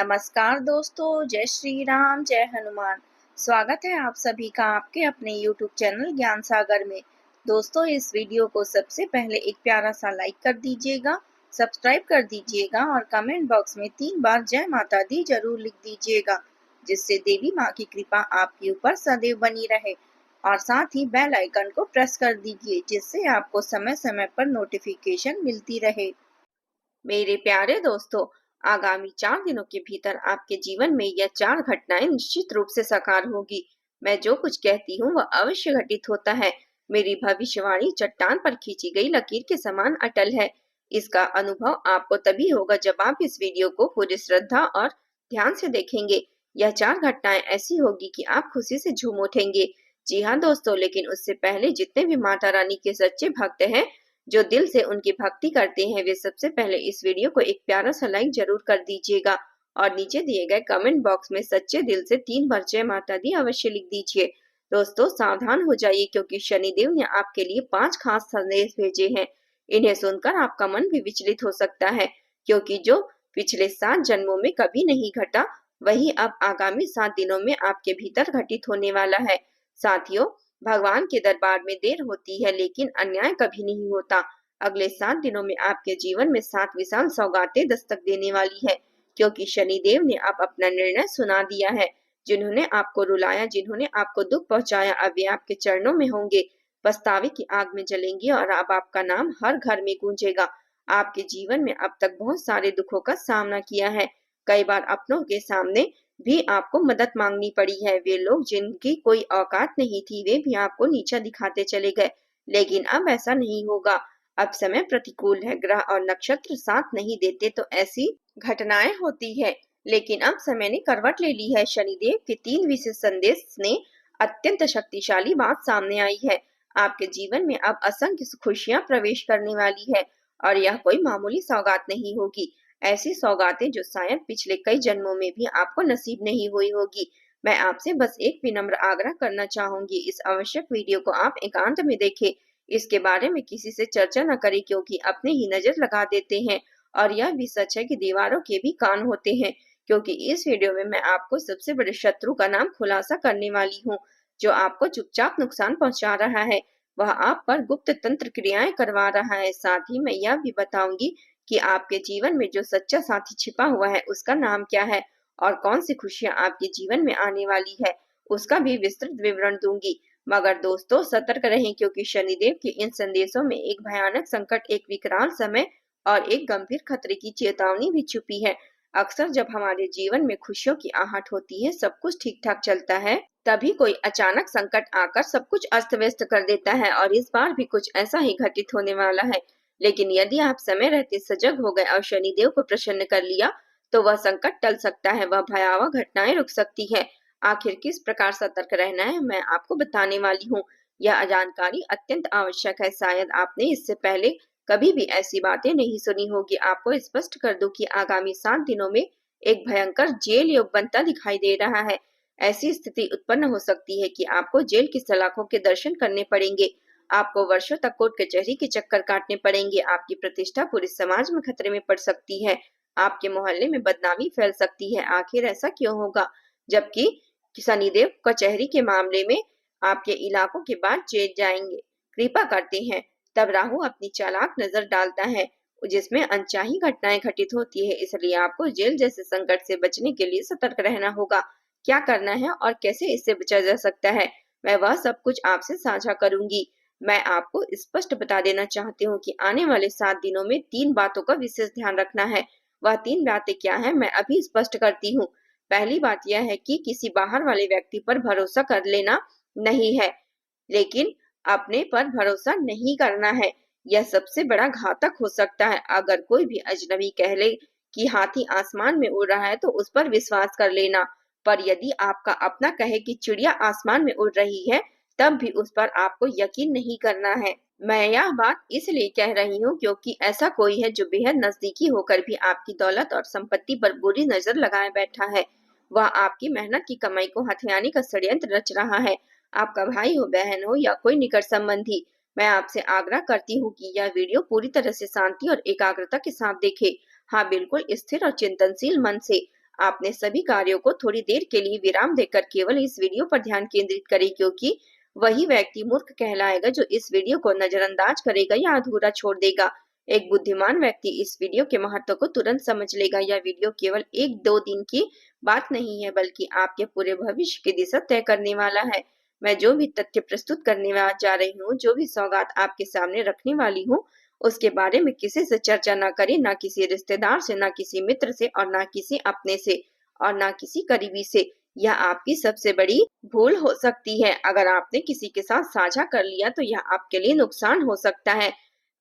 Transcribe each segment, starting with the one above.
नमस्कार दोस्तों, जय श्री राम, जय हनुमान। स्वागत है आप सभी का आपके अपने YouTube चैनल ज्ञान सागर में। दोस्तों, इस वीडियो को सबसे पहले एक प्यारा सा लाइक कर दीजिएगा, सब्सक्राइब कर दीजिएगा और कमेंट बॉक्स में 3 बार जय माता दी जरूर लिख दीजिएगा, जिससे देवी माँ की कृपा आपके ऊपर सदैव बनी रहे। और साथ ही बेल आइकन को प्रेस कर दीजिए, जिससे आपको समय समय पर नोटिफिकेशन मिलती रहे। मेरे प्यारे दोस्तों, आगामी 4 दिनों के भीतर आपके जीवन में यह 4 घटनाएं निश्चित रूप से साकार होगी। मैं जो कुछ कहती हूँ वह अवश्य घटित होता है। मेरी भविष्यवाणी चट्टान पर खींची गई लकीर के समान अटल है। इसका अनुभव आपको तभी होगा जब आप इस वीडियो को पूरी श्रद्धा और ध्यान से देखेंगे। यह 4 घटनाएं ऐसी होगी कि आप खुशी से झूम उठेंगे। जी हाँ दोस्तों, लेकिन उससे पहले जितने भी माता रानी के सच्चे भक्त हैं, जो दिल से उनकी भक्ति करते हैं, वे सबसे पहले इस वीडियो को एक प्यारा सा लाइक जरूर कर दीजिएगा और नीचे दिए गए कमेंट बॉक्स में सच्चे दिल से 3 बार जय माता दी अवश्य लिख दीजिए। दोस्तों, सावधान हो जाइए, क्योंकि शनिदेव ने आपके लिए 5 खास संदेश भेजे हैं। इन्हें सुनकर आपका मन भी विचलित हो सकता है, क्योंकि जो पिछले 7 जन्मों में कभी नहीं घटा, वही अब आगामी 7 दिनों में आपके भीतर घटित होने वाला है। साथियों, भगवान के दरबार में देर होती है, लेकिन अन्याय कभी नहीं होता। अगले 7 दिनों में आपके जीवन में 7 विशाल सौगातें दस्तक देने वाली है, क्योंकि शनिदेव ने अब अपना निर्णय सुना दिया है। जिन्होंने आपको रुलाया, जिन्होंने आपको दुख पहुंचाया, अब वे आपके चरणों में होंगे, पछतावे की आग में जलेंगे और अब आपका नाम हर घर में गूंजेगा। आपके जीवन में अब तक बहुत सारे दुखों का सामना किया है। कई बार अपनों के सामने भी आपको मदद मांगनी पड़ी है। वे लोग जिनकी कोई औकात नहीं थी, वे भी आपको नीचा दिखाते चले गए, लेकिन अब ऐसा नहीं होगा। अब समय प्रतिकूल है, ग्रह और नक्षत्र साथ नहीं देते तो ऐसी घटनाएं होती है, लेकिन अब समय ने करवट ले ली है। शनिदेव के 3 विशेष संदेश ने अत्यंत शक्तिशाली बात सामने आई है। आपके जीवन में अब असंख्य खुशियां प्रवेश करने वाली है, और यह कोई मामूली सौगात नहीं होगी। ऐसी सौगातें जो शायद पिछले कई जन्मों में भी आपको नसीब नहीं हुई होगी। मैं आपसे बस एक विनम्र आग्रह करना चाहूंगी, इस आवश्यक वीडियो को आप एकांत में देखें। इसके बारे में किसी से चर्चा न करें, क्योंकि अपने ही नजर लगा देते हैं। और यह भी सच है कि दीवारों के भी कान होते हैं, क्योंकि इस वीडियो में मैं आपको सबसे बड़े शत्रु का नाम खुलासा करने वाली हूँ, जो आपको चुपचाप नुकसान पहुंचा रहा है। वह आप पर गुप्त तंत्र क्रियाएं करवा रहा है। साथ ही मैं यह भी बताऊंगी कि आपके जीवन में जो सच्चा साथी छिपा हुआ है, उसका नाम क्या है और कौन सी खुशियां आपके जीवन में आने वाली है, उसका भी विस्तृत विवरण दूंगी। मगर दोस्तों, सतर्क रहें, क्योंकि शनिदेव के इन संदेशों में एक भयानक संकट, एक विकराल समय और एक गंभीर खतरे की चेतावनी भी छुपी है। अक्सर जब हमारे जीवन में खुशियों की आहट होती है, सब कुछ ठीक ठाक चलता है, तभी कोई अचानक संकट आकर सब कुछ अस्त व्यस्त कर देता है। और इस बार भी कुछ ऐसा ही घटित होने वाला है। लेकिन यदि आप समय रहते सजग हो गए और शनिदेव को प्रसन्न कर लिया, तो वह संकट टल सकता है, वह भयावह घटनाएं रुक सकती है। आखिर किस प्रकार सतर्क रहना है, मैं आपको बताने वाली हूँ। यह जानकारी अत्यंत आवश्यक है। शायद आपने इससे पहले कभी भी ऐसी बातें नहीं सुनी होगी। आपको स्पष्ट कर दूं कि आगामी 7 दिनों में एक भयंकर जेल योग बनता दिखाई दे रहा है। ऐसी स्थिति उत्पन्न हो सकती है कि आपको जेल की सलाखों के दर्शन करने पड़ेंगे। आपको वर्षों तक कोर्ट कचहरी के चक्कर काटने पड़ेंगे। आपकी प्रतिष्ठा पूरे समाज में खतरे में पड़ सकती है। आपके मोहल्ले में बदनामी फैल सकती है। आखिर ऐसा क्यों होगा, जबकि शनिदेव कचहरी के मामले में आपके इलाकों के बाद जेल जाएंगे कृपा करते हैं। तब राहु अपनी चालाक नजर डालता है, जिसमें अनचाही घटनाएं घटित होती है। इसलिए आपको जेल जैसे संकट से बचने के लिए सतर्क रहना होगा। क्या करना है और कैसे इससे बचा जा सकता है, मैं वह सब कुछ आपसे साझा करूंगी। मैं आपको स्पष्ट बता देना चाहती हूँ कि आने वाले 7 दिनों में 3 बातों का विशेष ध्यान रखना है। वह 3 बातें क्या है, मैं अभी स्पष्ट करती हूँ। पहली बात यह है कि किसी बाहर वाले व्यक्ति पर भरोसा कर लेना नहीं है, लेकिन अपने पर भरोसा नहीं करना है। यह सबसे बड़ा घातक हो सकता है। अगर कोई भी अजनबी कह ले कि हाथी आसमान में उड़ रहा है, तो उस पर विश्वास कर लेना। पर यदि आपका अपना कहे कि चिड़िया आसमान में उड़ रही है, तब भी उस पर आपको यकीन नहीं करना है। मैं यह बात इसलिए कह रही हूँ, क्योंकि ऐसा कोई है जो बेहद नजदीकी होकर भी आपकी दौलत और संपत्ति पर बुरी नजर लगाए बैठा है। वह आपकी मेहनत की कमाई को हथियाने का षड्यंत्र रच रहा है। आपका भाई हो, बहन हो या कोई निकट संबंधी। मैं आपसे आग्रह करती हूँ कि यह वीडियो पूरी तरह से शांति और एकाग्रता के साथ देखे। हाँ, बिल्कुल स्थिर और चिंतनशील मन से। आपने सभी कार्यों को थोड़ी देर के लिए विराम देकर केवल इस वीडियो पर ध्यान केंद्रित करें, क्योंकि वही व्यक्ति मूर्ख कहलाएगा जो इस वीडियो को नजरअंदाज करेगा या अधूरा छोड़ देगा। एक बुद्धिमान व्यक्ति इस वीडियो के महत्व को तुरंत समझ लेगा। यह वीडियो केवल 1-2 दिन की बात नहीं है, बल्कि आपके पूरे भविष्य की दिशा तय करने वाला है। मैं जो भी तथ्य प्रस्तुत करने जा रही हूँ, जो भी सौगात आपके सामने रखने वाली हूँ, उसके बारे में किसी से चर्चा न करें, ना किसी रिश्तेदार से, ना किसी मित्र से, और ना किसी अपने से, और ना किसी करीबी से। यह आपकी सबसे बड़ी भूल हो सकती है। अगर आपने किसी के साथ साझा कर लिया तो यह आपके लिए नुकसान हो सकता है।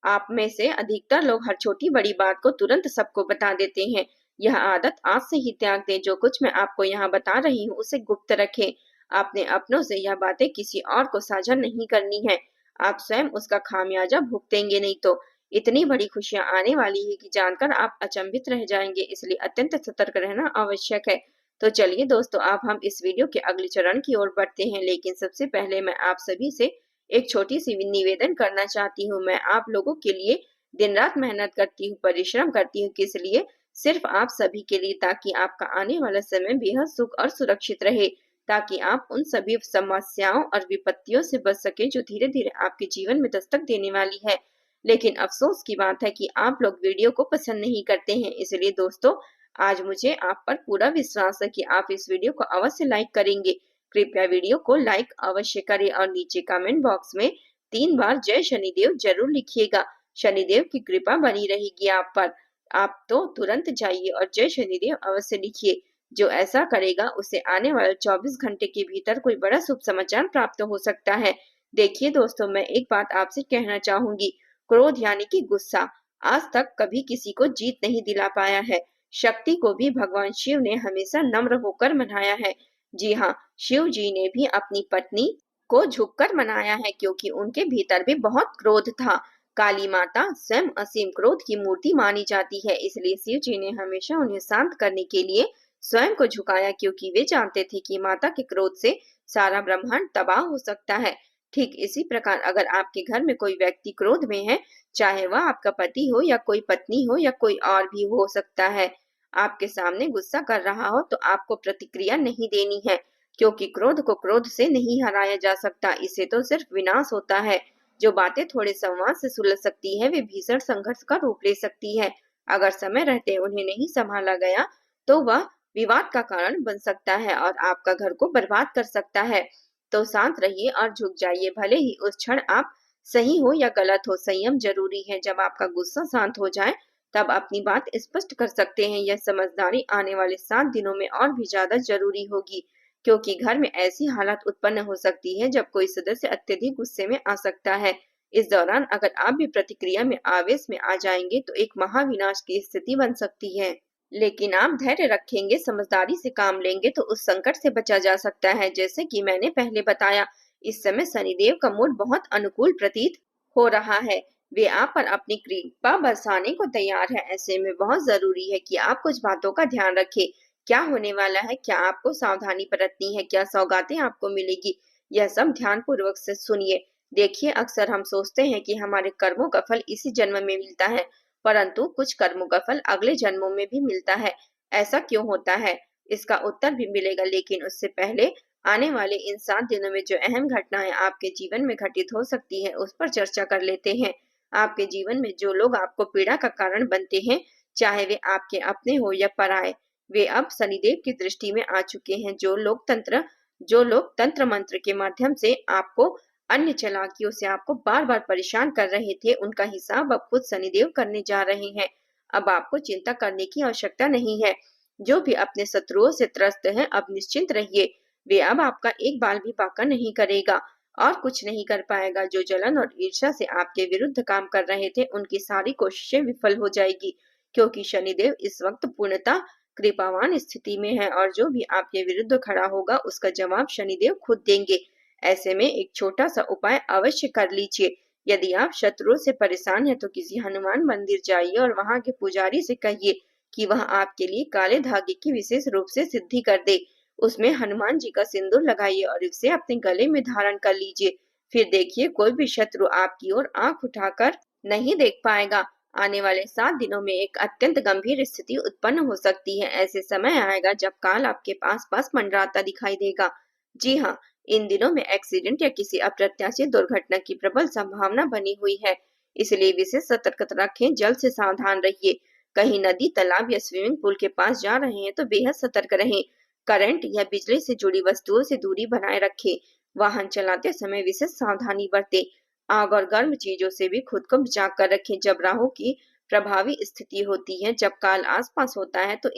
आप में से अधिकतर लोग हर छोटी बड़ी बात को तुरंत सबको बता देते हैं। यह आदत आज से ही त्याग दें। जो कुछ मैं आपको यहाँ बता रही हूँ उसे गुप्त रखें। अपने अपनों से यह बातें किसी और को साझा नहीं करनी है। आप स्वयं उसका खामियाजा भुगतेंगे, नहीं तो। इतनी बड़ी खुशियां आने वाली है कि जानकर आप अचंभित रह जाएंगे, इसलिए अत्यंत सतर्क रहना आवश्यक है। तो चलिए दोस्तों, अब हम इस वीडियो के अगले चरण की ओर बढ़ते हैं, लेकिन सबसे पहले मैं आप सभी से एक छोटी सी निवेदन करना चाहती हूँ। मैं आप लोगों के लिए दिन रात मेहनत करती हूँ, परिश्रम करती हूँ। किस लिए? सिर्फ आप सभी के लिए, ताकि आपका आने वाला समय बेहद सुख और सुरक्षित रहे, ताकि आप उन सभी समस्याओं और विपत्तियों से बच सके जो धीरे धीरे आपके जीवन में दस्तक देने वाली है। लेकिन अफसोस की बात है कि आप लोग वीडियो को पसंद नहीं करते हैं। इसलिए दोस्तों, आज मुझे आप पर पूरा विश्वास है कि आप इस वीडियो को अवश्य लाइक करेंगे। कृपया वीडियो को लाइक अवश्य करें और नीचे कमेंट बॉक्स में 3 बार जय शनिदेव जरूर लिखिएगा। शनिदेव की कृपा बनी रहेगी आप पर। आप तो तुरंत जाइए और जय शनिदेव अवश्य लिखिए। जो ऐसा करेगा उसे आने वाले 24 घंटे के भीतर कोई बड़ा शुभ समाचार प्राप्त हो सकता है। देखिए दोस्तों, मैं एक बात आपसे कहना चाहूंगी। क्रोध यानी कि गुस्सा आज तक कभी किसी को जीत नहीं दिला पाया है। शक्ति को भी भगवान शिव ने हमेशा नम्र होकर मनाया है। जी हाँ, शिव जी ने भी अपनी पत्नी को झुककर मनाया है, क्योंकि उनके भीतर भी बहुत क्रोध था। काली माता स्वयं असीम क्रोध की मूर्ति मानी जाती है, इसलिए शिव जी ने हमेशा उन्हें शांत करने के लिए स्वयं को झुकाया, क्योंकि वे जानते थे कि माता के क्रोध से सारा ब्रह्मांड तबाह हो सकता है। ठीक इसी प्रकार अगर आपके घर में कोई व्यक्ति क्रोध में है, चाहे वह आपका पति हो या कोई पत्नी हो या कोई और भी हो सकता है, आपके सामने गुस्सा कर रहा हो, तो आपको प्रतिक्रिया नहीं देनी है, क्योंकि क्रोध को क्रोध से नहीं हराया जा सकता। इससे तो सिर्फ विनाश होता है। जो बातें थोड़े संवाद से सुलझ सकती है, वे भीषण संघर्ष का रूप ले सकती है। अगर समय रहते उन्हें नहीं संभाला गया तो वह विवाद का कारण बन सकता है और आपका घर को बर्बाद कर सकता है। तो शांत रहिए और झुक जाइए, भले ही उस क्षण आप सही हो या गलत हो। संयम जरूरी है। जब आपका गुस्सा शांत हो जाए तब अपनी बात स्पष्ट कर सकते हैं। यह समझदारी आने वाले 7 दिनों में और भी ज्यादा जरूरी होगी, क्योंकि घर में ऐसी हालत उत्पन्न हो सकती है जब कोई सदस्य अत्यधिक गुस्से में आ सकता है। इस दौरान अगर आप भी प्रतिक्रिया में आवेश में आ जाएंगे तो एक महाविनाश की स्थिति बन सकती है। लेकिन आप धैर्य रखेंगे, समझदारी से काम लेंगे तो उस संकट से बचा जा सकता है। जैसे कि मैंने पहले बताया, इस समय शनिदेव का मूड बहुत अनुकूल प्रतीत हो रहा है। वे आप पर अपनी कृपा बरसाने को तैयार है। ऐसे में बहुत जरूरी है कि आप कुछ बातों का ध्यान रखें। क्या होने वाला है, क्या आपको सावधानी बरतनी है, क्या सौगातें आपको मिलेगी, यह सब ध्यान पूर्वक से सुनिए। देखिए, अक्सर हम सोचते हैं कि हमारे कर्मों का फल इसी जन्म में मिलता है, परंतु कुछ कर्मों का फल अगले जन्मों में भी मिलता है। ऐसा क्यों होता है, इसका उत्तर भी मिलेगा, लेकिन उससे पहले आने वाले इन 7 दिनों में जो अहम घटनाएं आपके जीवन में घटित हो सकती है, उस पर चर्चा कर लेते हैं। आपके जीवन में जो लोग आपको पीड़ा का कारण बनते हैं, चाहे वे आपके अपने हो या पराये, वे अब शनिदेव की दृष्टि में आ चुके हैं। जो लोग तंत्र मंत्र के माध्यम से आपको अन्य चालाकियों से आपको बार बार परेशान कर रहे थे, उनका हिसाब अब खुद शनिदेव करने जा रहे हैं। अब आपको चिंता करने की आवश्यकता नहीं है। जो भी अपने शत्रुओं से त्रस्त है, अब निश्चिंत रहिए। वे अब आपका एक बाल भी बांका नहीं करेगा और कुछ नहीं कर पाएगा। जो जलन और ईर्ष्या से आपके विरुद्ध काम कर रहे थे, उनकी सारी कोशिशें विफल हो जाएगी, क्योंकि शनिदेव इस वक्त पूर्णतः कृपावान स्थिति में है और जो भी आपके विरुद्ध खड़ा होगा उसका जवाब शनिदेव खुद देंगे। ऐसे में एक छोटा सा उपाय अवश्य कर लीजिए। यदि आप शत्रुओं से परेशान हैं तो किसी हनुमान मंदिर जाइए और वहां के पुजारी से कहिए कि वह आपके लिए काले धागे की विशेष रूप से सिद्धि कर दे। उसमें हनुमान जी का सिंदूर लगाइए और इसे अपने गले में धारण कर लीजिए। फिर देखिए, कोई भी शत्रु आपकी ओर आंख उठाकर नहीं देख पाएगा। आने वाले 7 दिनों में एक अत्यंत गंभीर स्थिति उत्पन्न हो सकती है। ऐसे समय आएगा जब काल आपके पास पास मंडराता दिखाई देगा। जी हाँ, इन दिनों में एक्सीडेंट या किसी अप्रत्याशित दुर्घटना की प्रबल संभावना बनी हुई है। इसलिए विशेष सतर्कता रखें, जल्द से सावधान रहिए। कहीं नदी, तालाब या स्विमिंग पूल के पास जा रहे हैं तो बेहद सतर्क रहें। करंट या बिजली से जुड़ी वस्तुओं से दूरी बनाए रखें। वाहन चलाते समय विशेष सावधानी बरतें। आग और गर्म चीजों से भी खुद को बचा कर रखें। जब राहु की प्रभावी स्थिति होती है, जब काल आसपास होता है, तो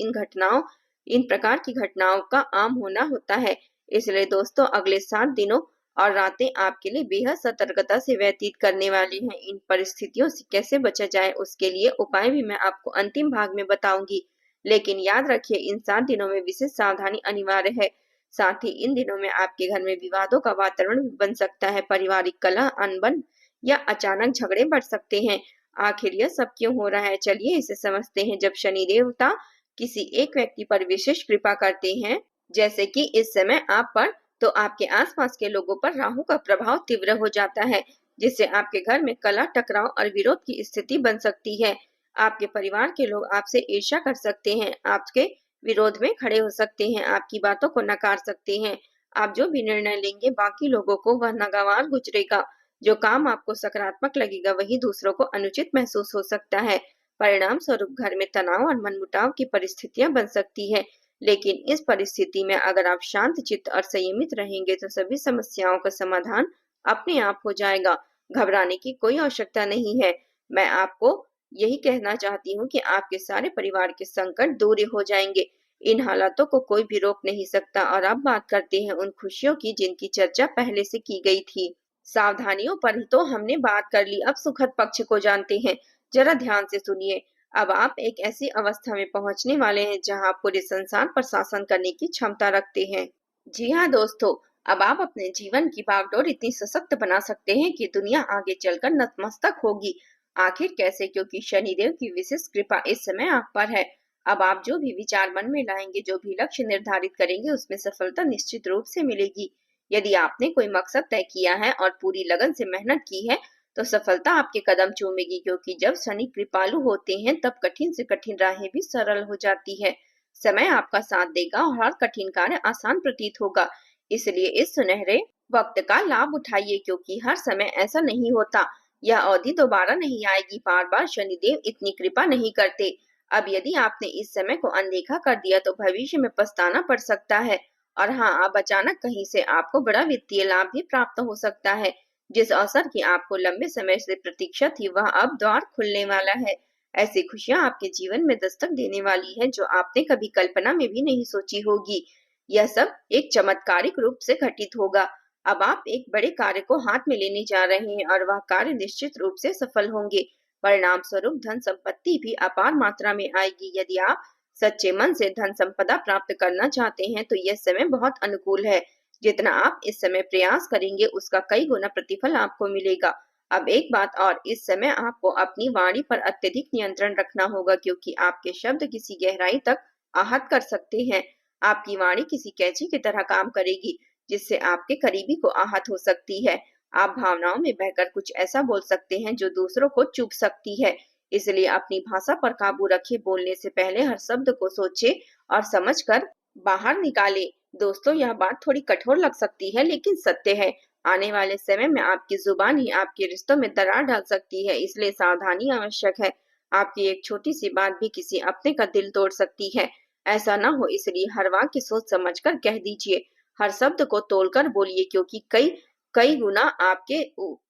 इन प्रकार की घटनाओं का आम होना होता है। इसलिए दोस्तों, अगले 7 दिनों और रातें आपके लिए बेहद सतर्कता से व्यतीत करने वाली हैं। इन परिस्थितियों से कैसे बचा जाए, उसके लिए उपाय भी मैं आपको अंतिम भाग में बताऊंगी। लेकिन याद रखिए, इन 7 दिनों में विशेष सावधानी अनिवार्य है। साथ ही इन दिनों में आपके घर में विवादों का वातावरण भी बन सकता है। पारिवारिक कलह, अनबन या अचानक झगड़े बढ़ सकते हैं। आखिर यह सब क्यों हो रहा है, चलिए इसे समझते हैं। जब शनि देवता किसी एक व्यक्ति पर विशेष कृपा करते हैं, जैसे कि इस समय आप पर, तो आपके आसपास के लोगों पर राहु का प्रभाव तीव्र हो जाता है, जिससे आपके घर में कलह, टकराव और विरोध की स्थिति बन सकती है। आपके परिवार के लोग आपसे ईर्ष्या कर सकते हैं, आपके विरोध में खड़े हो सकते हैं, आपकी बातों को नकार सकते हैं। आप जो भी निर्णय लेंगे, बाकी लोगों को वह नागवार गुजरेगा। जो काम आपको सकारात्मक लगेगा, वही दूसरों को अनुचित महसूस हो सकता है। परिणाम स्वरूप घर में तनाव और मनमुटाव की परिस्थितियां बन सकती है। लेकिन इस परिस्थिति में अगर आप शांत चित्त और संयमित रहेंगे, तो सभी समस्याओं का समाधान अपने आप हो जाएगा। घबराने की कोई आवश्यकता नहीं है। मैं आपको यही कहना चाहती हूँ कि आपके सारे परिवार के संकट दूर हो जाएंगे। इन हालातों को कोई भी रोक नहीं सकता। और अब बात करते हैं उन खुशियों की जिनकी चर्चा पहले से की गई थी। सावधानियों पर ही तो हमने बात कर ली, अब सुखद पक्ष को जानते हैं। जरा ध्यान से सुनिए। अब आप एक ऐसी अवस्था में पहुंचने वाले हैं जहां आप पूरे संसार पर शासन करने की क्षमता रखते हैं। जी हाँ दोस्तों, अब आप अपने जीवन की बागडोर इतनी सशक्त बना सकते हैं कि दुनिया आगे चलकर नतमस्तक होगी। आखिर कैसे? क्योंकि शनिदेव की विशेष कृपा इस समय आप पर है। अब आप जो भी विचार मन में लाएंगे, जो भी लक्ष्य निर्धारित करेंगे, उसमें सफलता निश्चित रूप से मिलेगी। यदि आपने कोई मकसद तय किया है और पूरी लगन से मेहनत की है, तो सफलता आपके कदम चूमेगी। क्योंकि जब शनि कृपालु होते हैं, तब कठिन से कठिन राहें भी सरल हो जाती है। समय आपका साथ देगा और हर कठिन कार्य आसान प्रतीत होगा। इसलिए इस सुनहरे वक्त का लाभ उठाइए, क्योंकि हर समय ऐसा नहीं होता। यह अवधि दोबारा नहीं आएगी। बार बार शनिदेव इतनी कृपा नहीं करते। अब यदि आपने इस समय को अनदेखा कर दिया, तो भविष्य में पछताना पड़ सकता है। और हाँ, अब अचानक कहीं से आपको बड़ा वित्तीय लाभ भी प्राप्त हो सकता है। जिस अवसर की आपको लंबे समय से प्रतीक्षा थी, वह अब द्वार खुलने वाला है। ऐसी खुशियां आपके जीवन में दस्तक देने वाली है, जो आपने कभी कल्पना में भी नहीं सोची होगी। यह सब एक चमत्कारिक रूप से घटित होगा। अब आप एक बड़े कार्य को हाथ में लेने जा रहे हैं, और वह कार्य निश्चित रूप से सफल होंगे। परिणाम स्वरूप धन संपत्ति भी अपार मात्रा में आएगी। यदि आप सच्चे मन से धन संपदा प्राप्त करना चाहते हैं, तो यह समय बहुत अनुकूल है। जितना आप इस समय प्रयास करेंगे, उसका कई गुना प्रतिफल आपको मिलेगा। अब एक बात और, इस समय आपको अपनी वाणी पर अत्यधिक नियंत्रण रखना होगा, क्योंकि आपके शब्द किसी गहराई तक आहत कर सकते हैं। आपकी वाणी किसी कैंची की तरह काम करेगी, जिससे आपके करीबी को आहत हो सकती है। आप भावनाओं में बहकर कुछ ऐसा बोल सकते हैं जो दूसरों को चुभ सकती है। इसलिए अपनी भाषा पर काबू रखिए। बोलने से पहले हर शब्द को सोचे और समझकर बाहर निकाले। दोस्तों, यह बात थोड़ी कठोर लग सकती है, लेकिन सत्य है। आने वाले समय में आपकी जुबान ही आपके रिश्तों में दरार डाल सकती है, इसलिए सावधानी आवश्यक है। आपकी एक छोटी सी बात भी किसी अपने का दिल तोड़ सकती है। ऐसा ना हो, इसलिए हर वाक्य सोच समझकर कह दीजिए। हर शब्द को तोलकर बोलिए, क्योंकि कई कई गुना आपके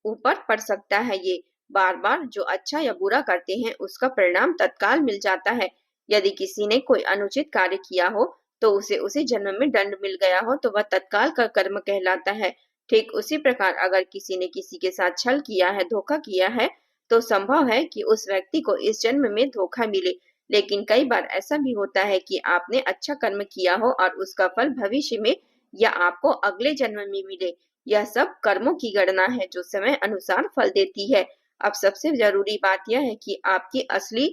ऊपर पड़ सकता है। ये बार बार जो अच्छा या बुरा करते हैं, उसका परिणाम तत्काल मिल जाता है। यदि किसी ने कोई अनुचित कार्य किया हो, तो उसे उसी जन्म में दंड मिल गया हो, तो वह तत्काल का कर्म कहलाता है। ठीक उसी प्रकार अगर किसी ने किसी के साथ छल किया है, धोखा किया है, तो संभव है कि उस व्यक्ति को इस जन्म में धोखा मिले। लेकिन कई बार ऐसा भी होता है कि आपने अच्छा कर्म किया हो और उसका फल भविष्य में या आपको अगले जन्म में मिले। यह सब कर्मों की गणना है, जो समय अनुसार फल देती है। अब सबसे जरूरी बात यह है कि आपकी असली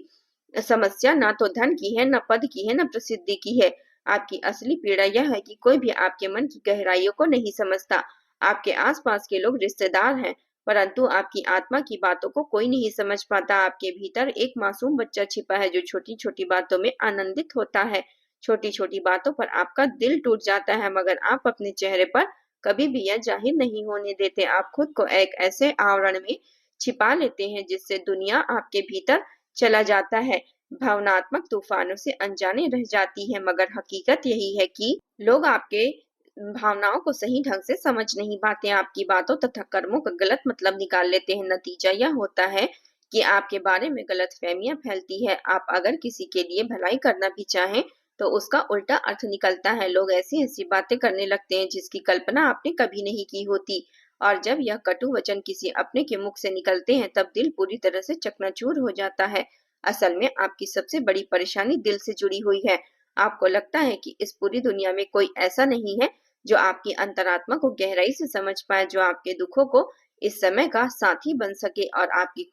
समस्या ना तो धन की है, न पद की है, न प्रसिद्धि की है। आपकी असली पीड़ा यह है कि कोई भी आपके मन की गहराइयों को नहीं समझता। आपके आसपास के लोग, रिश्तेदार हैं, परंतु आपकी आत्मा की बातों को कोई नहीं समझ पाता। आपके भीतर एक मासूम बच्चा छिपा है जो छोटी-छोटी बातों में आनंदित होता है। छोटी-छोटी बातों पर आपका दिल टूट जाता है, मगर आप अपने चेहरे पर कभी भी यह जाहिर नहीं होने देते। आप खुद को एक ऐसे आवरण में छिपा लेते हैं जिससे दुनिया आपके भीतर चला जाता है। भावनात्मक तूफानों से अनजाने रह जाती है, मगर हकीकत यही है कि लोग आपके भावनाओं को सही ढंग से समझ नहीं पाते, आपकी बातों तथा कर्मों का गलत मतलब निकाल लेते हैं। नतीजा यह होता है कि आपके बारे में गलतफहमियां फैलती है। आप अगर किसी के लिए भलाई करना भी चाहें तो उसका उल्टा अर्थ निकलता है। लोग ऐसी ऐसी बातें करने लगते हैं जिसकी कल्पना आपने कभी नहीं की होती, और जब यह कटु वचन किसी अपने के मुख से निकलते हैं तब दिल पूरी तरह से चकनाचूर हो जाता है। असल में आपकी सबसे बड़ी परेशानी दिल से जुड़ी हुई है। आपको लगता है कि इस पूरी दुनिया में कोई ऐसा नहीं है जो आपकी अंतरात्मा को गहराई से समझ पाए, जो आपके दुखों को इस समय का साथी बन सके और आपकी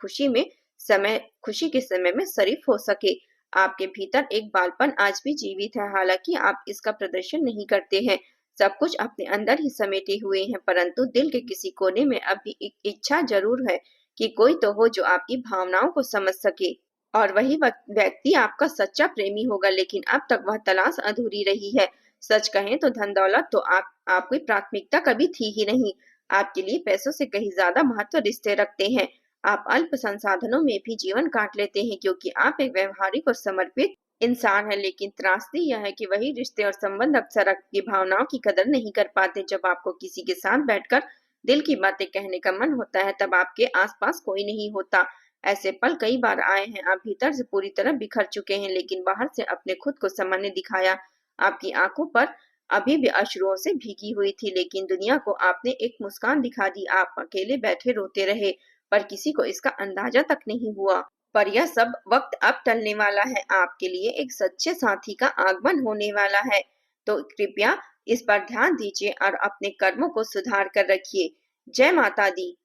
खुशी के समय में शरीक हो सके। आपके भीतर एक बालपन आज भी जीवित है, हालांकि आप इसका प्रदर्शन नहीं करते हैं। सब कुछ अपने अंदर ही समेटे हुए हैं, परंतु दिल के किसी कोने में अब भी एक इच्छा जरूर है कि कोई तो हो जो आपकी भावनाओं को समझ सके, और वही व्यक्ति आपका सच्चा प्रेमी होगा। लेकिन अब तक वह तलाश अधूरी रही है। सच कहें तो धन दौलत तो आपकी प्राथमिकता कभी थी ही नहीं। आपके लिए पैसों से कहीं ज्यादा महत्व रिश्ते रखते हैं। आप अल्प संसाधनों में भी जीवन काट लेते हैं क्योंकि आप एक व्यवहारिक और समर्पित इंसान है। लेकिन त्रासदी यह है कि वही रिश्ते और संबंध अक्सर आपकी भावनाओं की कदर नहीं कर पाते। जब आपको किसी के साथ बैठकर दिल की बातें कहने का मन होता है तब आपके आसपास कोई नहीं होता। ऐसे पल कई बार आए हैं। आप भीतर से पूरी तरह बिखर चुके हैं, लेकिन बाहर से अपने खुद को सामान्य दिखाया। आपकी आंखों पर अभी भी अश्रुओं से भीगी हुई थी, लेकिन दुनिया को आपने एक मुस्कान दिखा दी। आप अकेले बैठे रोते रहे, पर किसी को इसका अंदाजा तक नहीं हुआ। पर यह सब वक्त अब टलने वाला है। आपके लिए एक सच्चे साथी का आगमन होने वाला है। तो कृपया इस पर ध्यान दीजिए और अपने कर्मों को सुधार कर रखिए। जय माता दी।